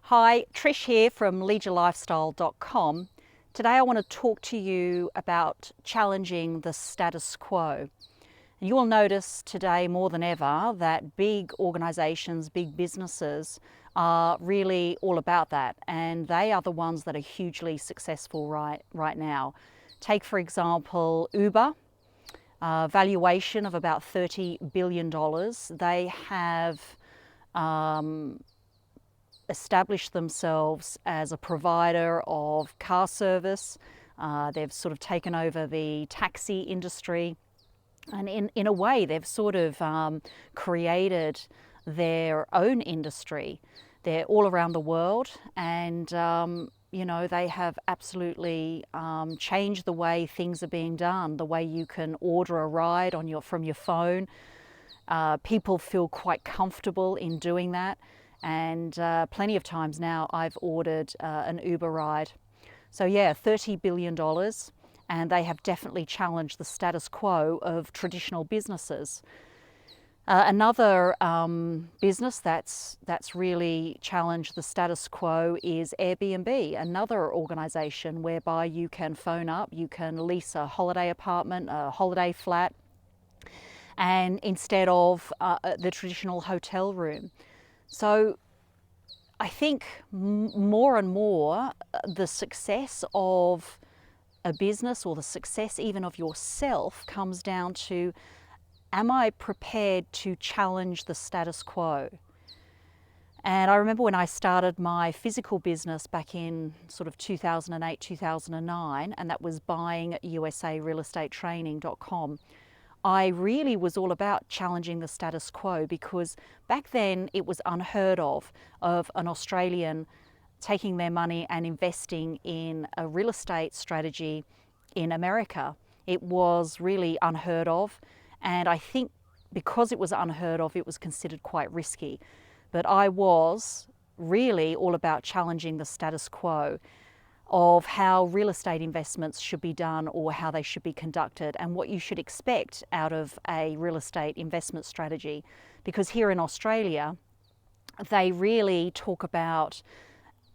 Hi, Trish here from leisureLifestyle.com. Today I want to talk to you about challenging the status quo. And you will notice today more than ever that big organisations, big businesses are really all about that, and they are the ones that are hugely successful right now. Take for example Uber, valuation of about $30 billion. They have established themselves as a provider of car service. They've sort of taken over the taxi industry, and in a way they've sort of created their own industry. They're all around the world, and they have absolutely changed the way things are being done, the way you can order a ride from your phone. People feel quite comfortable in doing that, and plenty of times now I've ordered an Uber ride. So yeah, $30 billion, and they have definitely challenged the status quo of traditional businesses. Another business that's really challenged the status quo is AirBNB, another organisation whereby you can phone up, you can lease a holiday apartment, a holiday flat, and instead of the traditional hotel room. So I think more and more the success of a business, or the success even of yourself, comes down to, am I prepared to challenge the status quo? And I remember when I started my physical business back in sort of 2008, 2009, and that was buying at usarealestatetraining.com. I really was all about challenging the status quo, because back then it was unheard of an Australian taking their money and investing in a real estate strategy in America. It was really unheard of, and I think because it was unheard of, it was considered quite risky. But I was really all about challenging the status quo of how real estate investments should be done, or how they should be conducted, and what you should expect out of a real estate investment strategy. Because here in Australia, they really talk about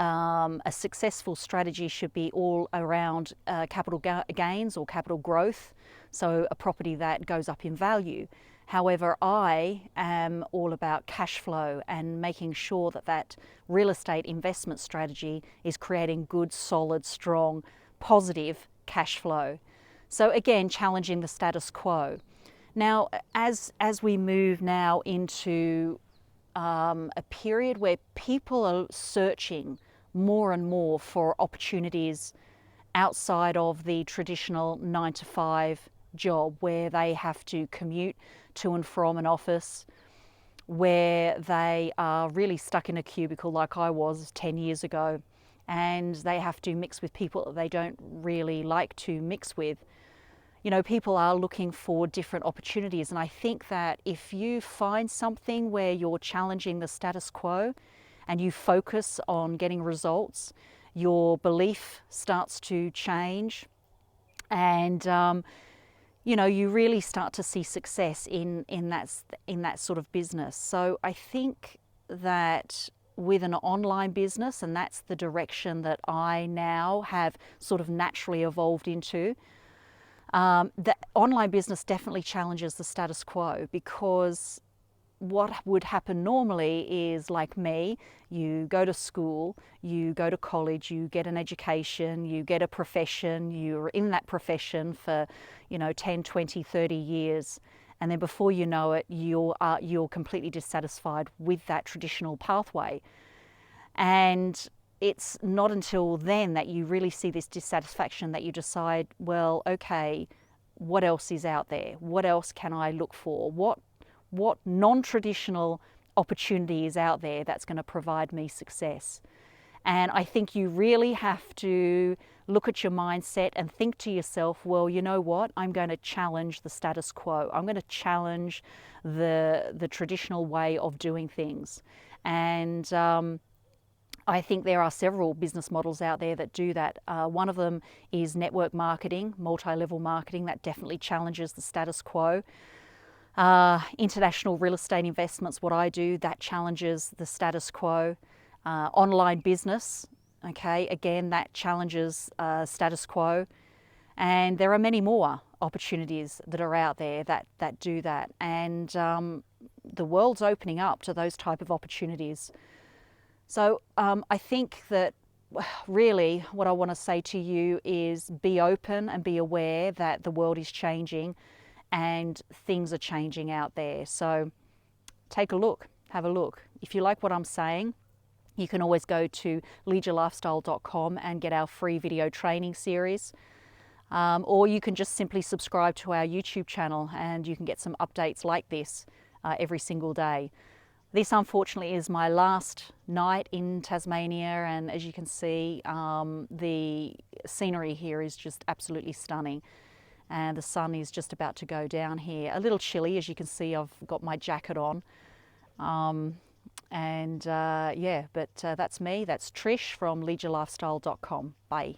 a successful strategy should be all around capital gains or capital growth, so a property that goes up in value. However, I am all about cash flow and making sure that that real estate investment strategy is creating good, solid, strong, positive cash flow. So again, challenging the status quo. Now, as we move now into a period where people are searching more and more for opportunities outside of the traditional 9-to-5 job, where they have to commute to and from an office, where they are really stuck in a cubicle like I was 10 years ago, and they have to mix with people that they don't really like to mix with. You know, people are looking for different opportunities, and I think that if you find something where you're challenging the status quo and you focus on getting results, your belief starts to change, and you really start to see success in that sort of business. So I think that with an online business, and that's the direction that I now have sort of naturally evolved into, the online business definitely challenges the status quo, because what would happen normally is, like me, you go to school, you go to college, you get an education, you get a profession, you're in that profession for 10, 20, 30 years, and then before you know it, you're completely dissatisfied with that traditional pathway. And it's not until then that you really see this dissatisfaction that you decide, well, okay, what else is out there? What else can I look for? What non-traditional opportunity is out there that's going to provide me success? And I think you really have to look at your mindset and think to yourself, well, you know what? I'm going to challenge the status quo. I'm going to challenge the traditional way of doing things. And I think there are several business models out there that do that. One of them is network marketing, multi-level marketing. That definitely challenges the status quo. International real estate investments, what I do, that challenges the status quo. online business. Okay, again, that challenges status quo. And there are many more opportunities that are out there that do that. And the world's opening up to those type of opportunities. So I think that really what I want to say to you is be open and be aware that the world is changing and things are changing out there. So take a look, have a look. If you like what I'm saying, you can always go to leadyourlifestyle.com and get our free video training series. Or you can just simply subscribe to our YouTube channel and you can get some updates like this every single day. This unfortunately is my last night in Tasmania, and as you can see, the scenery here is just absolutely stunning. And the sun is just about to go down here. A little chilly, as you can see, I've got my jacket on. Yeah, but that's me, that's Trish from leadyourlifestyle.com. Bye.